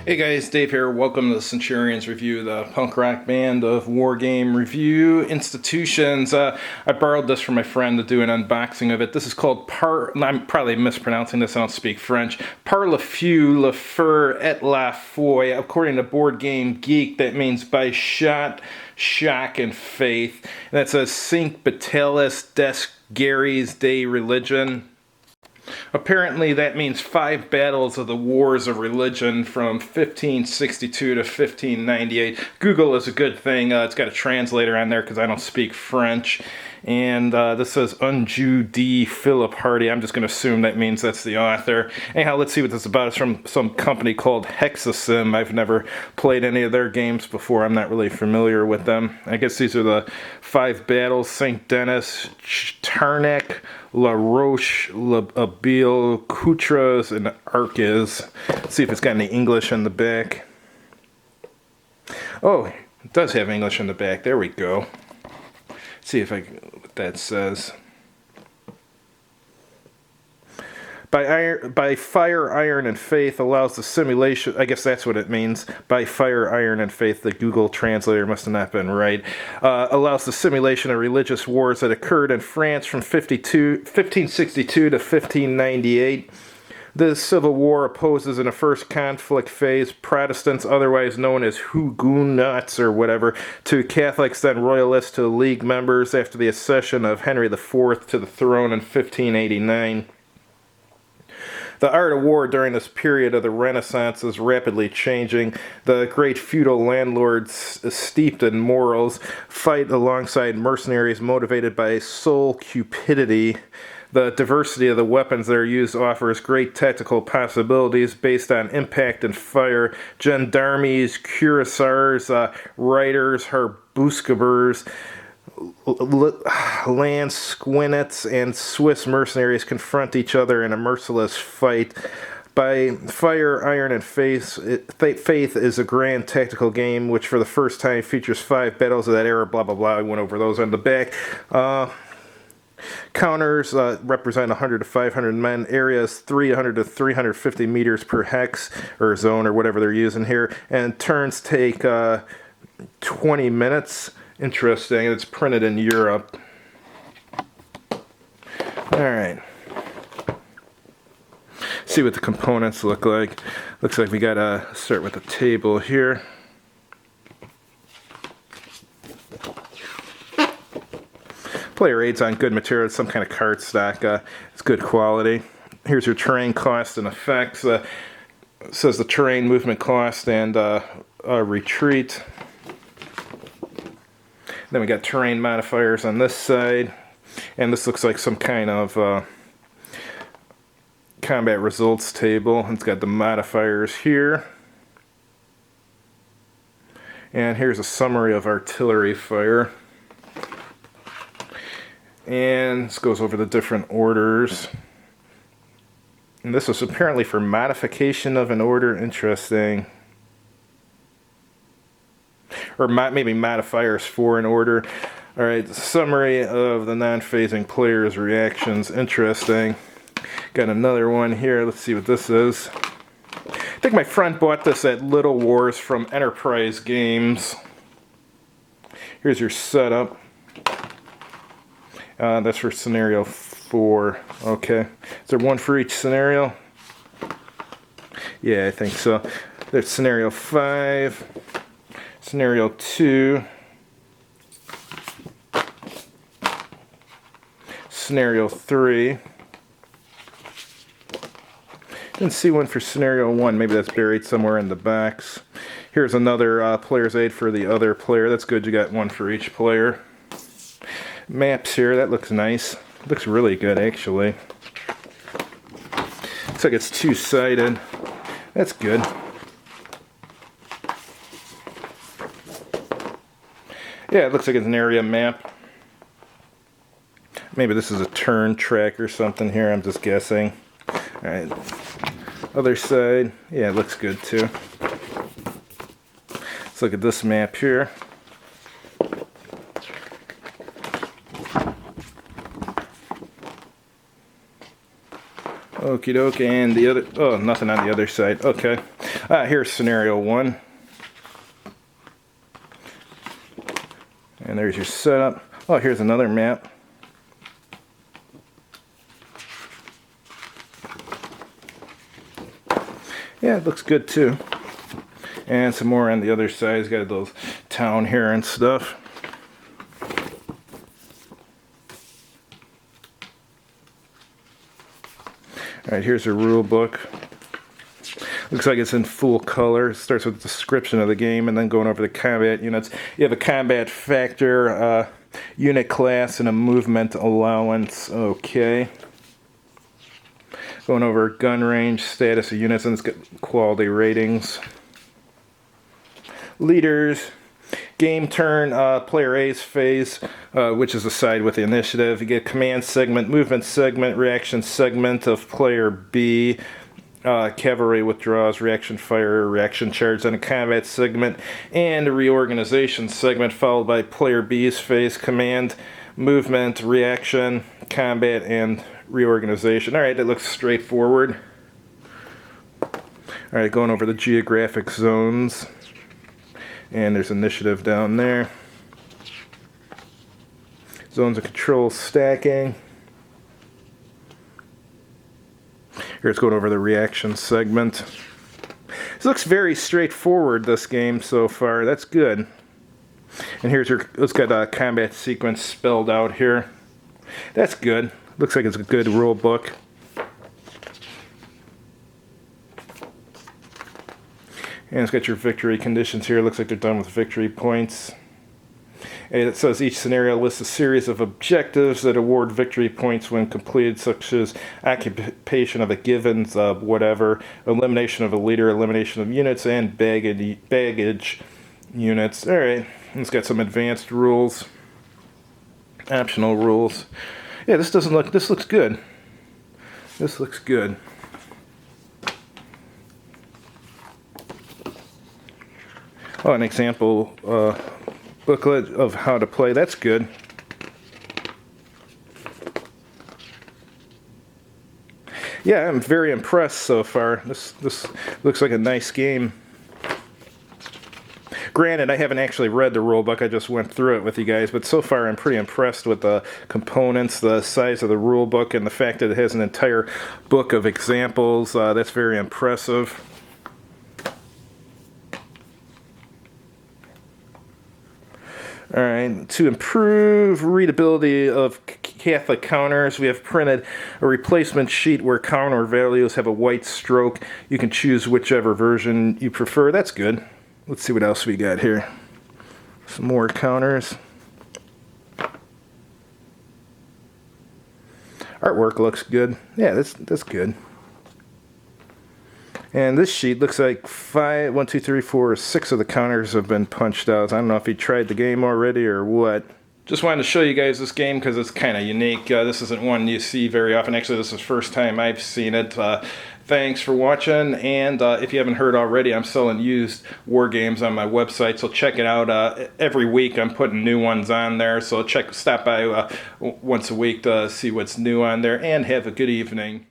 Hey guys, Dave here. Welcome to the Centurions Review, the punk rock band of wargame review institutions. I borrowed this from my friend to do an unboxing of it. This is called I'm probably mispronouncing this, I don't speak French. Par le feu, le feu, et la foi. According to Board Game Geek, that means by shot, shock, and faith. And that says Cinq, Batailles, des Guerres de Religion. Apparently that means 5 battles of the Wars of Religion from 1562 to 1598. Google is a good thing. It's got a translator on there because I don't speak French. And this says Unju D. Philip Hardy. I'm just going to assume that means that's the author. Anyhow, let's see what this is about. It's from some company called Hexasim. I've never played any of their games before. I'm not really familiar with them. I guess these are the 5 battles. St. Denis, Tarnac, La Roche, La Abile, Coutras, and Arques. Let's see if it's got any English in the back. Oh, it does have English in the back. There we go. Let's see if what that says. By fire, iron, and faith allows the simulation. I guess that's what it means. By fire, iron, and faith. The Google translator must have not been right. Allows the simulation of religious wars that occurred in France from 1562 to 1598. The Civil War opposes in the first conflict phase Protestants, otherwise known as Huguenots or whatever, to Catholics, then Royalists to League members after the accession of Henry IV to the throne in 1589. The art of war during this period of the Renaissance is rapidly changing. The great feudal landlords, steeped in morals, fight alongside mercenaries motivated by soul cupidity. The diversity of the weapons that are used offers great tactical possibilities based on impact and fire. Gendarmes, cuirassiers, riders, harquebusiers, lance squinets, and Swiss mercenaries confront each other in a merciless fight. By fire, iron, and faith is a grand tactical game which for the first time features 5 battles of that era, blah blah blah. I went over those on the back. Counters represent 100 to 500 men. Areas 300 to 350 meters per hex or zone or whatever they're using here. And turns take 20 minutes. Interesting. It's printed in Europe. Alright. See what the components look like. Looks like we gotta start with the table here. Player aids on good material, some kind of cardstock. It's good quality. Here's your terrain cost and effects. It says the terrain, movement cost, and retreat. Then we got terrain modifiers on this side. And this looks like some kind of combat results table. It's got the modifiers here. And here's a summary of artillery fire. And this goes over the different orders. And this was apparently for modification of an order. Interesting. Or maybe modifiers for an order. Alright, summary of the non-phasing players' reactions. Interesting. Got another one here. Let's see what this is. I think my friend bought this at Little Wars from Enterprise Games. Here's your setup. That's for scenario 4. Okay. Is there one for each scenario? Yeah, I think so. There's scenario 5. Scenario 2. Scenario 3. Didn't see one for scenario 1. Maybe that's buried somewhere in the backs. Here's another player's aid for the other player. That's good. You got one for each player. Maps here, that looks nice. Looks really good, actually. Looks like it's 2-sided. That's good. Yeah, it looks like it's an area map. Maybe this is a turn track or something here, I'm just guessing. Alright. Other side. Yeah, it looks good too. Let's look at this map here. Okie doke, and the other, oh, nothing on the other side. Okay. Here's scenario 1. And there's your setup. Oh, here's another map. Yeah, it looks good too. And some more on the other side. It's got those town here and stuff. Alright, here's a rule book. Looks like it's in full color. It starts with a description of the game and then going over the combat units. You have a combat factor, unit class, and a movement allowance. Okay. Going over gun range, status of units, and it's got quality ratings. Leaders. Game turn, player A's phase, which is the side with the initiative. You get command segment, movement segment, reaction segment of player B, cavalry withdraws, reaction fire, reaction charge, then a combat segment, and a reorganization segment followed by player B's phase, command, movement, reaction, combat, and reorganization. Alright, that looks straightforward. Alright, going over the geographic zones. And there's initiative down there. Zones of control stacking. Here it's going over the reaction segment. This looks very straightforward, this game so far. That's good. And here's your, it's got a combat sequence spelled out here. That's good. Looks like it's a good rule book. And it's got your victory conditions here. Looks like they're done with victory points. And it says each scenario lists a series of objectives that award victory points when completed, such as occupation of a given whatever, elimination of a leader, elimination of units, and baggage units. Alright, it's got some advanced rules, optional rules. Yeah, this looks good. This looks good. Oh, an example booklet of how to play. That's good. Yeah, I'm very impressed so far. This looks like a nice game. Granted, I haven't actually read the rulebook. I just went through it with you guys, but so far I'm pretty impressed with the components, the size of the rulebook, and the fact that it has an entire book of examples. That's very impressive. Alright, to improve readability of Catholic counters, we have printed a replacement sheet where counter values have a white stroke. You can choose whichever version you prefer. That's good. Let's see what else we got here. Some more counters. Artwork looks good. Yeah, that's good. And this sheet looks like 1, 2, 3, 4, 6 of the counters have been punched out. I don't know if he tried the game already or what. Just wanted to show you guys this game because it's kind of unique. This isn't one you see very often. Actually, this is the first time I've seen it. Thanks for watching, and if you haven't heard already, I'm selling used war games on my website, so check it out. Every week I'm putting new ones on there, so stop by once a week to see what's new on there, and have a good evening.